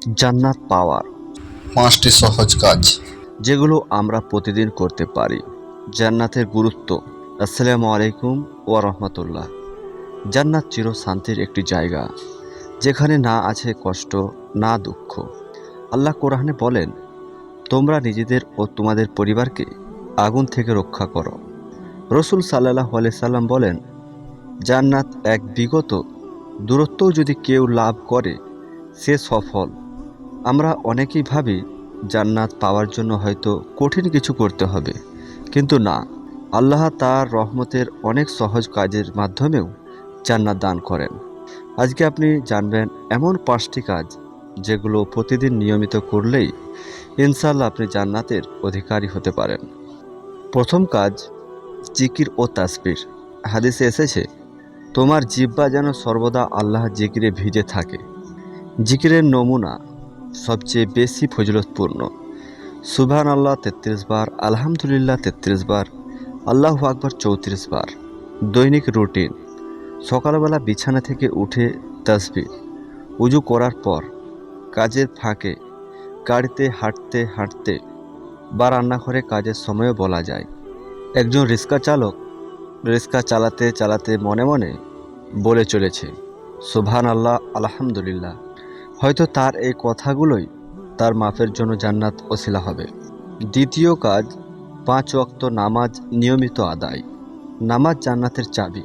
জান্নাত পাওয়ার 5টি সহজ কাজ। যেগুলো আমরা প্রতিদিন করতে পারি। জান্নাতের গুরুত্ব। আসসালামু আলাইকুম ওয়া রাহমাতুল্লাহ। জান্নাত চির শান্তির একটি জায়গা, যেখানে না আছে কষ্ট, না দুঃখ। আল্লাহ কোরআনে বলেন, তোমরা নিজেদের ও তোমাদের পরিবারকে আগুন থেকে রক্ষা করো। রসুল সাল্লাল্লাহু আলাইহি সাল্লাম বলেন, জান্নাত এক বিগত দূরত্বও যদি কেউ লাভ করে সে সফল। আমরা অনেকেই ভাবি জান্নাত পাওয়ার জন্য হয়তো কঠিন কিছু করতে হবে, কিন্তু না, আল্লাহ তার রহমতের অনেক সহজ কাজের মাধ্যমেও জান্নাত দান করেন। আজকে আপনি জানবেন এমন 5টি কাজ যেগুলো প্রতিদিন নিয়মিত করলেই ইনশাআল্লাহ আপনি জান্নাতের অধিকারী হতে পারেন। প্রথম কাজ, জিকির ও তাসবিহ। হাদিসে এসেছে, তোমার জিহ্বা যেন সর্বদা আল্লাহ জিকিরে ভিজে থাকে। জিকিরের নমুনা সবচেয়ে বেশি ফজিলতপূর্ণ। সুবহান আল্লাহ 33 বার, আলহামদুলিল্লাহ 33 বার, আল্লাহু আকবার 34 বার। দৈনিক রুটিন, সকালবেলা বিছানা থেকে উঠে তাসবিহ, উজু করার পর, কাজের ফাঁকে, গাড়িতে হাঁটতে হাঁটতে বা রান্নাঘরে কাজের সময়ও বলা যায়। একজন রিক্সা চালক রিক্সা চালাতে চালাতে মনে মনে বলে চলেছে, সুবহান আল্লাহ, আলহামদুলিল্লাহ। হয়তো তার এই কথাগুলোই তার মাফের জন্য জান্নাত ওসিলা হবে। দ্বিতীয় কাজ, 5 ওয়াক্ত নামাজ নিয়মিত আদায়। নামাজ জান্নাতের চাবি।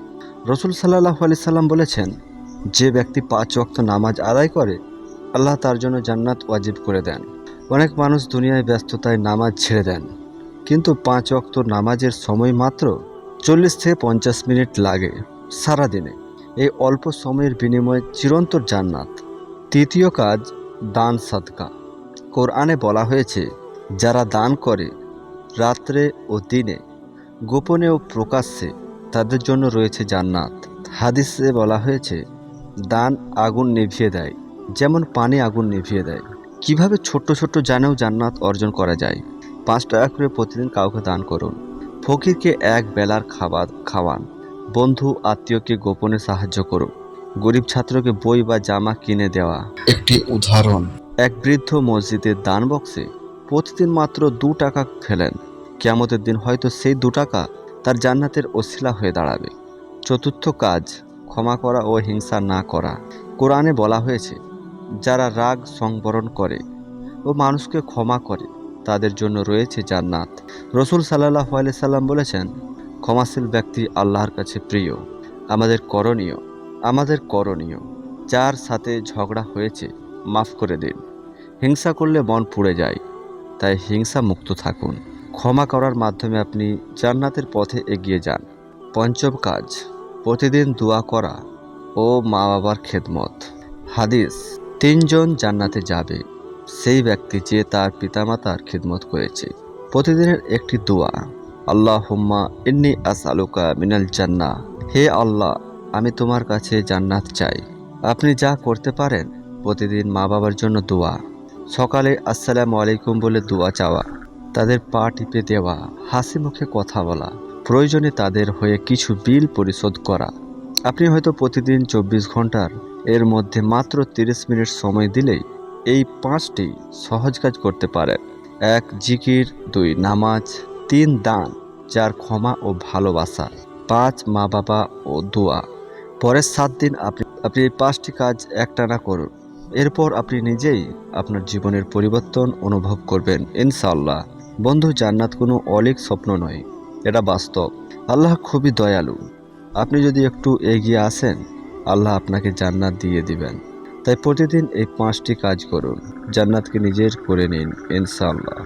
রসুল সাল্লাল্লাহু আলাইহি সাল্লাম বলেছেন, যে ব্যক্তি 5 ওয়াক্ত নামাজ আদায় করে আল্লাহ তার জন্য জান্নাত ওয়াজিব করে দেন। অনেক মানুষ দুনিয়ায় ব্যস্ততায় নামাজ ছেড়ে দেন, কিন্তু 5 ওয়াক্ত নামাজের সময় মাত্র 40 থেকে 50 মিনিট লাগে সারাদিনে। এই অল্প সময়ের বিনিময়ে চিরন্তর জান্নাত। তৃতীয় কাজ, দান সাদকা। কোরআনে বলা হয়েছে, যারা দান করে রাত্রে ও দিনে, গোপনে ও প্রকাশ্যে, তাদের জন্য রয়েছে জান্নাত। হাদিসে বলা হয়েছে, দান আগুন নিভিয়ে দেয়, যেমন পানি আগুন নিভিয়ে দেয়। কিভাবে ছোট্ট ছোট্ট জানেও জান্নাত অর্জন করা যায়। 5 টাকা করে প্রতিদিন কাউকে দান করুন। ফকিরকে এক বেলার খাবার খাওয়ান। বন্ধু আত্মীয়কে গোপনে সাহায্য করুন। গরিব ছাত্রকে বই বা জামা কিনে দেওয়া। একটি উদাহরণ। এক বৃদ্ধ মসজিদের দান বক্সে প্রতিদিন মাত্র 2 টাকা ফেলেন। কিয়ামতের দিন হয়তো সেই 2 টাকা তার জান্নাতের ওসিলা হয়ে দাঁড়াবে। চতুর্থ কাজ, ক্ষমা করা ও হিংসা না করা। কোরআনে বলা হয়েছে, যারা রাগ সংবরণ করে ও মানুষকে ক্ষমা করে তাদের জন্য রয়েছে জান্নাত। রসুল সাল্লাল্লাহু আলাইহি সাল্লাম বলেছেন, ক্ষমাশীল ব্যক্তি আল্লাহর কাছে প্রিয়। আমাদের করণীয়, যার সাথে ঝগড়া হয়েছে মাফ করে দিন। হিংসা করলে মন পুড়ে যায়, তাই হিংসা মুক্ত থাকুন। ক্ষমা করার মাধ্যমে আপনি জান্নাতের পথে এগিয়ে যান। পঞ্চম কাজ, প্রতিদিন দোয়া করা ও মা বাবার খেদমত। হাদিস, 3 জন জান্নাতে যাবে, সেই ব্যক্তি যে তার পিতামাতার খিদমত করেছে। প্রতিদিনের একটি দোয়া, আল্লাহুম্মা ইন্নী আসআলুকা মিনাল জান্নাহ। হে আল্লাহ, আমি তোমার কাছে জান্নাত চাই। আপনি যা করতে পারেন, প্রতিদিন মা বাবার জন্য দোয়া। সকালে আসসালামু আলাইকুম বলে দোয়া চাওয়া, তাদের পা টিপে দেওয়া, হাসি মুখে কথা বলা, প্রয়োজনে তাদের হয়ে কিছু বিল পরিশোধ করা। আপনি হয়তো প্রতিদিন 24 ঘন্টার এর মধ্যে মাত্র 30 মিনিট সময় দিলেই এই 5টি সহজ কাজ করতে পারেন। 1 জিকির, 2 নামাজ, 3 দান, 4 ক্ষমা ও ভালোবাসা, 5 মা বাবা ও দোয়া। পরের 7 দিন আপনি এই 5টি কাজ একটানা করুন। এরপর আপনি নিজেই আপনার জীবনের পরিবর্তন অনুভব করবেন ইনশাআল্লাহ। বন্ধু, জান্নাত কোনো অলীক স্বপ্ন নয়, এটা বাস্তব। আল্লাহ খুবই দয়ালু। আপনি যদি একটু এগিয়ে আসেন, আল্লাহ আপনাকে জান্নাত দিয়ে দিবেন। তাই প্রতিদিন এই 5টি কাজ করুন, জান্নাতকে নিজের করে নিন ইনশাআল্লাহ।